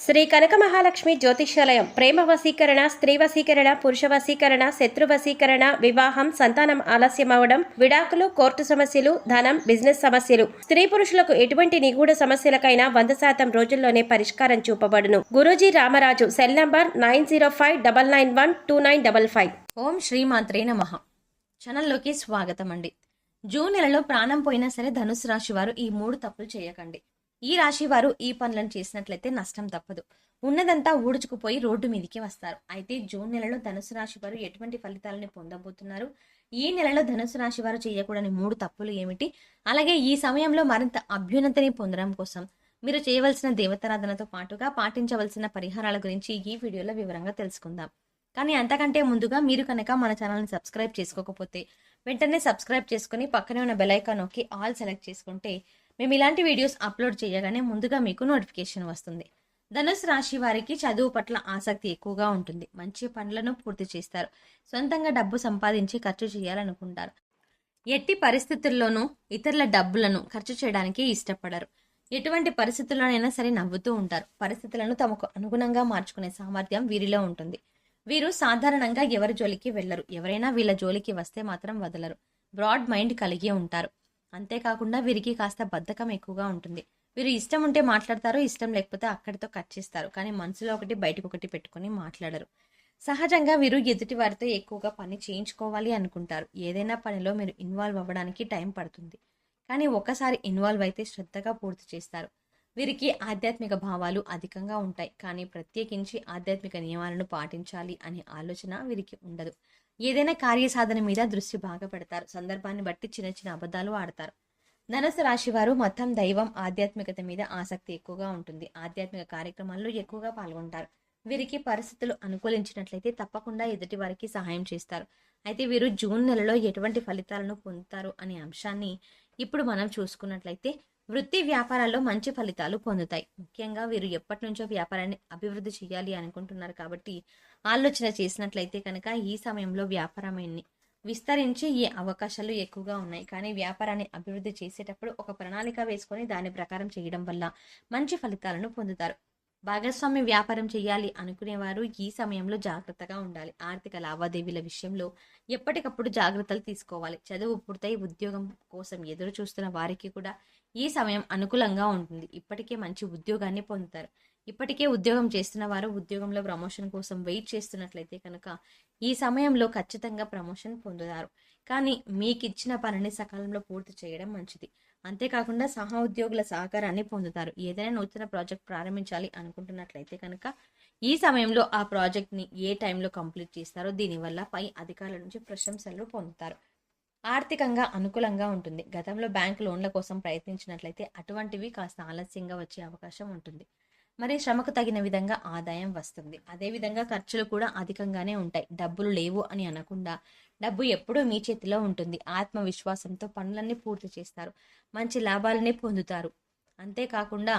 శ్రీ కనక మహాలక్ష్మి జ్యోతిష్యాలయం ప్రేమ వశీకరణ, స్త్రీ వశీకరణ, పురుష వశీకరణ, శత్రు వశీకరణ, వివాహం, సంతానం ఆలస్యం అవడం, విడాకులు, కోర్టు సమస్యలు, ధనం, బిజినెస్ సమస్యలు, స్త్రీ పురుషులకు ఎటువంటి నిగూఢ సమస్యలకైనా 100% రోజుల్లోనే పరిష్కారం చూపబడును. గురూజీ రామరాజు. Cell number 9059912955. ఓం శ్రీమాత్రే నమః. ఛానల్లోకి స్వాగతం అండి. జూన్ నెలలో ప్రాణం పోయినా సరే ధనుసు రాశి వారు ఈ 3 తప్పులు చేయకండి. ఈ రాశి వారు ఈ పనులను చేసినట్లయితే నష్టం తప్పదు. ఉన్నదంతా ఊడుచుకుపోయి రోడ్డు మీదికి వస్తారు. అయితే జూన్ నెలలో ధనుసు రాశి వారు ఎటువంటి ఫలితాలను పొందబోతున్నారు? ఈ నెలలో ధనుసు రాశి వారు చేయకూడని 3 తప్పులు ఏమిటి? అలాగే ఈ సమయంలో మరింత అభ్యున్నతిని పొందడం కోసం మీరు చేయవలసిన దేవతారాధనతో పాటుగా పాటించవలసిన పరిహారాల గురించి ఈ వీడియోలో వివరంగా తెలుసుకుందాం. కానీ అంతకంటే ముందుగా మీరు కనుక మన ఛానల్ని సబ్స్క్రైబ్ చేసుకోకపోతే వెంటనే సబ్స్క్రైబ్ చేసుకుని పక్కనే ఉన్న బెల్ ఐకాన్ నొక్కి ఆల్ సెలెక్ట్ చేసుకుంటే మేము ఇలాంటి వీడియోస్ అప్లోడ్ చేయగానే ముందుగా మీకు నోటిఫికేషన్ వస్తుంది. ధనుసు రాశి వారికి చదువు పట్ల ఆసక్తి ఎక్కువగా ఉంటుంది. మంచి పనులను పూర్తి చేస్తారు. సొంతంగా డబ్బు సంపాదించి ఖర్చు చేయాలనుకుంటారు. ఎట్టి పరిస్థితుల్లోనూ ఇతరుల డబ్బులను ఖర్చు చేయడానికి ఇష్టపడరు. ఎటువంటి పరిస్థితుల్లోనైనా సరే నవ్వుతూ ఉంటారు. పరిస్థితులను తమకు అనుగుణంగా మార్చుకునే సామర్థ్యం వీరిలో ఉంటుంది. వీరు సాధారణంగా ఎవరి జోలికి వెళ్లరు. ఎవరైనా వీళ్ళ జోలికి వస్తే మాత్రం వదలరు. బ్రాడ్ మైండ్ కలిగి ఉంటారు. అంతేకాకుండా వీరికి కాస్త బద్ధకం ఎక్కువగా ఉంటుంది. వీరు ఇష్టం ఉంటే మాట్లాడతారు, ఇష్టం లేకపోతే అక్కడితో కట్ చేస్తారు. కానీ మనసులో ఒకటి బయటకు ఒకటి పెట్టుకుని మాట్లాడరు. సహజంగా వీరు ఎదుటి వారితో ఎక్కువగా పని చేయించుకోవాలి అనుకుంటారు. ఏదైనా పనిలో మీరు ఇన్వాల్వ్ అవ్వడానికి టైం పడుతుంది. కానీ ఒకసారి ఇన్వాల్వ్ అయితే శ్రద్ధగా పూర్తి చేస్తారు. వీరికి ఆధ్యాత్మిక భావాలు అధికంగా ఉంటాయి. కానీ ప్రత్యేకించి ఆధ్యాత్మిక నియమాలను పాటించాలి అనే ఆలోచన వీరికి ఉండదు. ఏదైనా కార్యసాధన మీద దృష్టి బాగా పెడతారు. సందర్భాన్ని బట్టి చిన్న చిన్న అబద్ధాలు ఆడతారు. ధనుసు రాశి వారు మొత్తం దైవం, ఆధ్యాత్మికత మీద ఆసక్తి ఎక్కువగా ఉంటుంది. ఆధ్యాత్మిక కార్యక్రమాల్లో ఎక్కువగా పాల్గొంటారు. వీరికి పరిస్థితులు అనుకూలించినట్లయితే తప్పకుండా ఎదుటి వారికి సహాయం చేస్తారు. అయితే వీరు జూన్ నెలలో ఎటువంటి ఫలితాలను పొందుతారు అనే అంశాన్ని ఇప్పుడు మనం చూసుకున్నట్లయితే వృత్తి వ్యాపారాల్లో మంచి ఫలితాలు పొందుతాయి. ముఖ్యంగా వీరు ఎప్పటి నుంచో వ్యాపారాన్ని అభివృద్ధి చేయాలి అనుకుంటున్నారు కాబట్టి ఆలోచన చేసినట్లయితే కనుక ఈ సమయంలో వ్యాపారాన్ని విస్తరించి ఈ అవకాశాలు ఎక్కువగా ఉన్నాయి. కానీ వ్యాపారాన్ని అభివృద్ధి చేసేటప్పుడు ఒక ప్రణాళిక వేసుకొని దాని ప్రకారం చేయడం వల్ల మంచి ఫలితాలను పొందుతారు. భాగస్వామ్య వ్యాపారం చేయాలి అనుకునేవారు ఈ సమయంలో జాగ్రత్తగా ఉండాలి. ఆర్థిక లావాదేవీల విషయంలో ఎప్పటికప్పుడు జాగ్రత్తలు తీసుకోవాలి. చదువు పూర్తయి ఉద్యోగం కోసం ఎదురు చూస్తున్న వారికి కూడా ఈ సమయం అనుకూలంగా ఉంటుంది. ఇప్పటికే మంచి ఉద్యోగాన్ని పొందుతారు. ఇప్పటికే ఉద్యోగం చేస్తున్న వారు ఉద్యోగంలో ప్రమోషన్ కోసం వెయిట్ చేస్తున్నట్లయితే కనుక ఈ సమయంలో ఖచ్చితంగా ప్రమోషన్ పొందుతారు. కానీ మీకు ఇచ్చిన పనిని సకాలంలో పూర్తి చేయడం మంచిది. అంతేకాకుండా సహా ఉద్యోగుల సహకారాన్ని పొందుతారు. ఏదైనా నూతన ప్రాజెక్ట్ ప్రారంభించాలి అనుకుంటున్నట్లయితే కనుక ఈ సమయంలో ఆ ప్రాజెక్ట్ని ఏ టైంలో కంప్లీట్ చేస్తారో దీనివల్ల పై అధికారుల నుంచి ప్రశంసలు పొందుతారు. ఆర్థికంగా అనుకూలంగా ఉంటుంది. గతంలో బ్యాంకు లోన్ల కోసం ప్రయత్నించినట్లయితే అటువంటివి కాస్త ఆలస్యంగా వచ్చే అవకాశం ఉంటుంది. మరి శ్రమకు తగిన విధంగా ఆదాయం వస్తుంది. అదేవిధంగా ఖర్చులు కూడా అధికంగానే ఉంటాయి. డబ్బులు లేవు అని అనకుండా డబ్బు ఎప్పుడూ మీ చేతిలో ఉంటుంది. ఆత్మవిశ్వాసంతో పనులన్నీ పూర్తి చేస్తారు. మంచి లాభాలని పొందుతారు. అంతేకాకుండా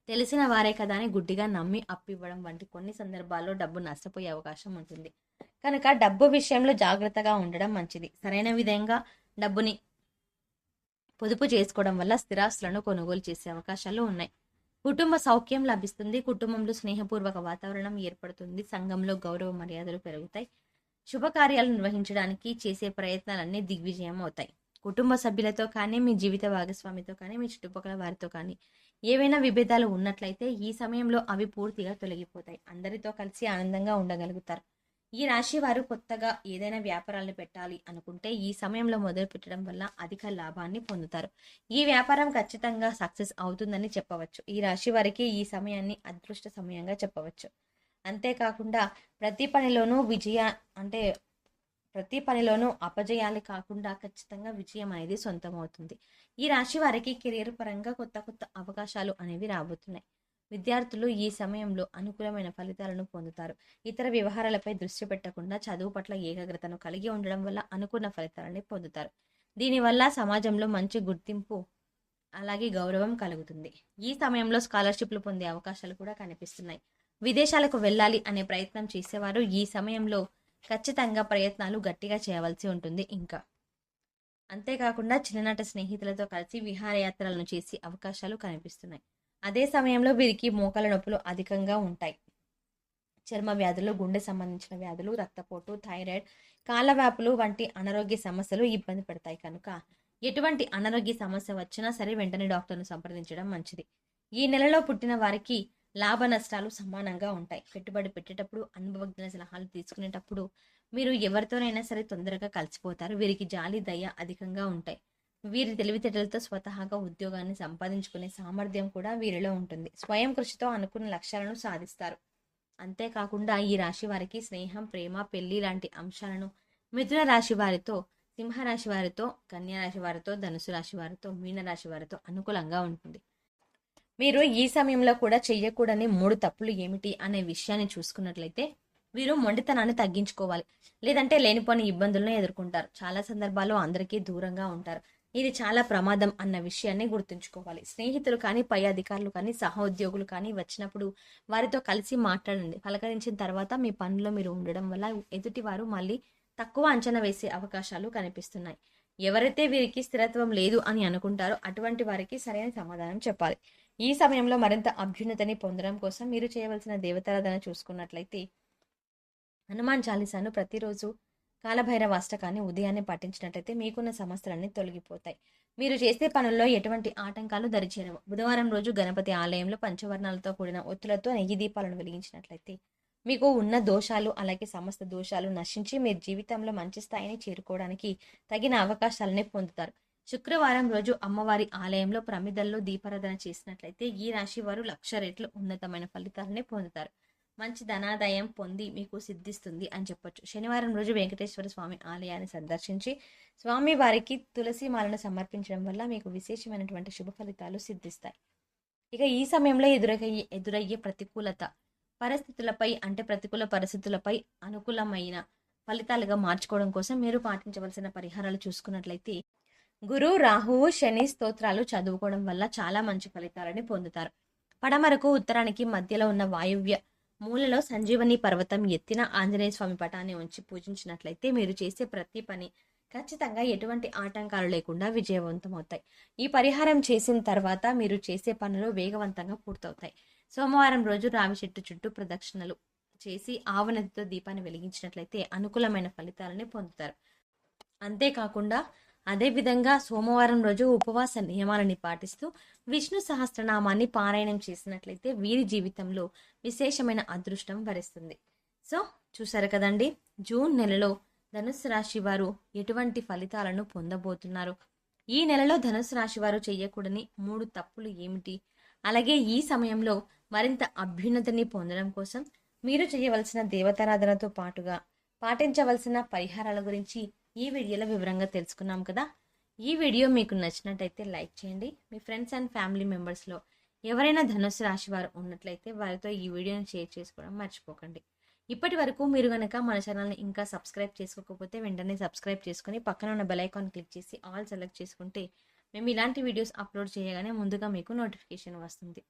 తెలిసిన వారే కదా అని గుడ్డిగా నమ్మి అప్పివ్వడం వంటి కొన్ని సందర్భాల్లో డబ్బు నష్టపోయే అవకాశం ఉంటుంది. కనుక డబ్బు విషయంలో జాగ్రత్తగా ఉండడం మంచిది. సరైన విధంగా డబ్బుని పొదుపు చేసుకోవడం వల్ల స్థిరాస్తులను కొనుగోలు చేసే అవకాశాలు ఉన్నాయి. కుటుంబ సౌఖ్యం లభిస్తుంది. కుటుంబంలో స్నేహపూర్వక వాతావరణం ఏర్పడుతుంది. సంఘంలో గౌరవ మర్యాదలు పెరుగుతాయి. శుభకార్యాలు నిర్వహించడానికి చేసే ప్రయత్నాలన్నీ దిగ్విజయం అవుతాయి. కుటుంబ సభ్యులతో కానీ, మీ జీవిత భాగస్వామితో కానీ, మీ చుట్టుపక్కల వారితో కానీ ఏవైనా విభేదాలు ఉన్నట్లయితే ఈ సమయంలో అవి పూర్తిగా తొలగిపోతాయి. అందరితో కలిసి ఆనందంగా ఉండగలుగుతారు. ఈ రాశి వారు కొత్తగా ఏదైనా వ్యాపారాలను పెట్టాలి అనుకుంటే ఈ సమయంలో మొదలు పెట్టడం వల్ల అధిక లాభాన్ని పొందుతారు. ఈ వ్యాపారం ఖచ్చితంగా సక్సెస్ అవుతుందని చెప్పవచ్చు. ఈ రాశి వారికి ఈ సమయాన్ని అదృష్ట సమయంగా చెప్పవచ్చు. అంతేకాకుండా ప్రతి పనిలోనూ అపజయాలు కాకుండా ఖచ్చితంగా విజయం అనేది సొంతమవుతుంది. ఈ రాశి వారికి కెరీర్ పరంగా కొత్త కొత్త అవకాశాలు అనేవి రాబోతున్నాయి. విద్యార్థులు ఈ సమయంలో అనుకూలమైన ఫలితాలను పొందుతారు. ఇతర వ్యవహారాలపై దృష్టి పెట్టకుండా చదువు పట్ల ఏకాగ్రతను కలిగి ఉండడం వల్ల అనుకున్న ఫలితాలని పొందుతారు. దీనివల్ల సమాజంలో మంచి గుర్తింపు అలాగే గౌరవం కలుగుతుంది. ఈ సమయంలో స్కాలర్షిప్లు పొందే అవకాశాలు కూడా కనిపిస్తున్నాయి. విదేశాలకు వెళ్ళాలి అనే ప్రయత్నం చేసేవారు ఈ సమయంలో ఖచ్చితంగా ప్రయత్నాలు గట్టిగా చేయవలసి ఉంటుంది. అంతేకాకుండా చిన్ననాటి స్నేహితులతో కలిసి విహారయాత్రలను చేసే అవకాశాలు కనిపిస్తున్నాయి. అదే సమయంలో వీరికి మోకాల నొప్పులు అధికంగా ఉంటాయి. చర్మ వ్యాధులు, గుండె సంబంధించిన వ్యాధులు, రక్తపోటు, థైరాయిడ్, కాళ్ళవాపులు వంటి అనారోగ్య సమస్యలు ఇబ్బంది పెడతాయి కనుక ఎటువంటి అనారోగ్య సమస్య వచ్చినా సరే వెంటనే డాక్టర్ను సంప్రదించడం మంచిది. ఈ నెలలో పుట్టిన వారికి లాభ నష్టాలు సమానంగా ఉంటాయి. పెట్టుబడి పెట్టేటప్పుడు, అనుభవజ్ఞుల సలహాలు తీసుకునేటప్పుడు మీరు ఎవరితోనైనా సరే తొందరగా కలిసిపోతారు. వీరికి జాలి, దయ అధికంగా ఉంటాయి. వీరి తెలివితేటలతో స్వతహాగా ఉద్యోగాన్ని సంపాదించుకునే సామర్థ్యం కూడా వీరిలో ఉంటుంది. స్వయం కృషితో అనుకున్న లక్ష్యాలను సాధిస్తారు. అంతేకాకుండా ఈ రాశి వారికి స్నేహం, ప్రేమ, పెళ్లి లాంటి అంశాలను మిథున రాశి వారితో, సింహరాశి వారితో, కన్యా రాశి వారితో, ధనుసు రాశి వారితో, మీనరాశి వారితో అనుకూలంగా ఉంటుంది. మీరు ఈ సమయంలో కూడా చెయ్యకూడని 3 తప్పులు ఏమిటి అనే విషయాన్ని చూసుకున్నట్లయితే వీరు మొండితనాన్ని తగ్గించుకోవాలి. లేదంటే లేనిపోని ఇబ్బందులను ఎదుర్కొంటారు. చాలా సందర్భాల్లో అందరికీ దూరంగా ఉంటారు. ఇది చాలా ప్రమాదం అన్న విషయాన్ని గుర్తుంచుకోవాలి. స్నేహితులు కానీ, పై అధికారులు కానీ, సహోద్యోగులు కానీ వచ్చినప్పుడు వారితో కలిసి మాట్లాడండి. పలకరించిన తర్వాత మీ పనిలో మీరు ఉండడం వల్ల ఎదుటి వారు మళ్ళీ తక్కువ అంచనా వేసే అవకాశాలు కనిపిస్తున్నాయి. ఎవరైతే వీరికి స్థిరత్వం లేదు అని అనుకుంటారో అటువంటి వారికి సరైన సమాధానం చెప్పాలి. ఈ సమయంలో మరింత అభ్యున్నతిని పొందడం కోసం మీరు చేయవలసిన దేవతారాధన చూసుకున్నట్లయితే హనుమాన్ చాలీసాను ప్రతిరోజు కాలభైరవ అష్టకాన్ని ఉదయాన్నే పఠించినట్లయితే మీకున్న సమస్యలన్నీ తొలగిపోతాయి. మీరు చేసే పనుల్లో ఎటువంటి ఆటంకాలు దరిచేరవు. బుధవారం రోజు గణపతి ఆలయంలో పంచవర్ణాలతో కూడిన ఒత్తులతో నెయ్యి దీపాలను వెలిగించినట్లయితే మీకు ఉన్న దోషాలు, అలాగే సమస్త దోషాలు నశించి మీరు జీవితంలో మంచి స్థాయిని చేరుకోవడానికి తగిన అవకాశాలని పొందుతారు. శుక్రవారం రోజు అమ్మవారి ఆలయంలో ప్రమిదల్లో దీపారాధన చేసినట్లయితే ఈ రాశి వారు 1,00,000 రెట్లు ఉన్నతమైన ఫలితాలని పొందుతారు. మంచి ధనాదాయం పొంది మీకు సిద్ధిస్తుంది అని చెప్పొచ్చు. శనివారం రోజు వెంకటేశ్వర స్వామి ఆలయాన్ని సందర్శించి స్వామి వారికి తులసి మాలను సమర్పించడం వల్ల మీకు విశేషమైనటువంటి శుభ ఫలితాలు సిద్ధిస్తాయి. ఇక ఈ సమయంలో ఎదురయ్యే ప్రతికూల పరిస్థితులపై అనుకూలమైన ఫలితాలుగా మార్చుకోవడం కోసం మీరు పాటించవలసిన పరిహారాలు చూసుకున్నట్లయితే గురు, రాహువు, శని స్తోత్రాలు చదువుకోవడం వల్ల చాలా మంచి ఫలితాలని పొందుతారు. పడమరకు, ఉత్తరానికి మధ్యలో ఉన్న వాయువ్య మూలలో సంజీవని పర్వతం ఎత్తిన ఆంజనేయ స్వామి పటాన్ని ఉంచి పూజించినట్లయితే మీరు చేసే ప్రతి పని ఖచ్చితంగా ఎటువంటి ఆటంకాలు లేకుండా విజయవంతమవుతాయి. ఈ పరిహారం చేసిన తర్వాత మీరు చేసే పనులు వేగవంతంగా పూర్తవుతాయి. సోమవారం రోజు రావి చెట్టు చుట్టూ ప్రదక్షిణలు చేసి ఆవనదితో దీపాన్ని వెలిగించినట్లయితే అనుకూలమైన ఫలితాలని పొందుతారు. అంతేకాకుండా అదేవిధంగా సోమవారం రోజు ఉపవాస నియమాలని పాటిస్తూ విష్ణు సహస్రనామాన్ని పారాయణం చేసినట్లయితే వీరి జీవితంలో విశేషమైన అదృష్టం వరిస్తుంది. సో చూసారు కదండి, జూన్ నెలలో ధనుస్సు రాశి వారు ఎటువంటి ఫలితాలను పొందబోతున్నారు, ఈ నెలలో ధనుస్సు రాశి వారు చేయకూడని 3 తప్పులు ఏమిటి, అలాగే ఈ సమయంలో మరింత అభ్యున్నతిని పొందడం కోసం మీరు చేయవలసిన దేవతారాధనతో పాటుగా పాటించవలసిన పరిహారాల గురించి ఈ వీడియోలో వివరంగా తెలుసుకున్నాం కదా. ఈ వీడియో మీకు నచ్చినట్టయితే లైక్ చేయండి. మీ ఫ్రెండ్స్ అండ్ ఫ్యామిలీ మెంబర్స్లో ఎవరైనా ధనుస్సు రాశి వారు ఉన్నట్లయితే వారితో ఈ వీడియోని షేర్ చేసుకోవడం మర్చిపోకండి. ఇప్పటి వరకు మీరు కనుక మన ఛానల్ని ఇంకా సబ్స్క్రైబ్ చేసుకోకపోతే వెంటనే సబ్స్క్రైబ్ చేసుకుని పక్కన ఉన్న బెల్ ఐకాన్ క్లిక్ చేసి ఆల్ సెలెక్ట్ చేసుకుంటే మేము ఇలాంటి వీడియోస్ అప్లోడ్ చేయగానే ముందుగా మీకు నోటిఫికేషన్ వస్తుంది.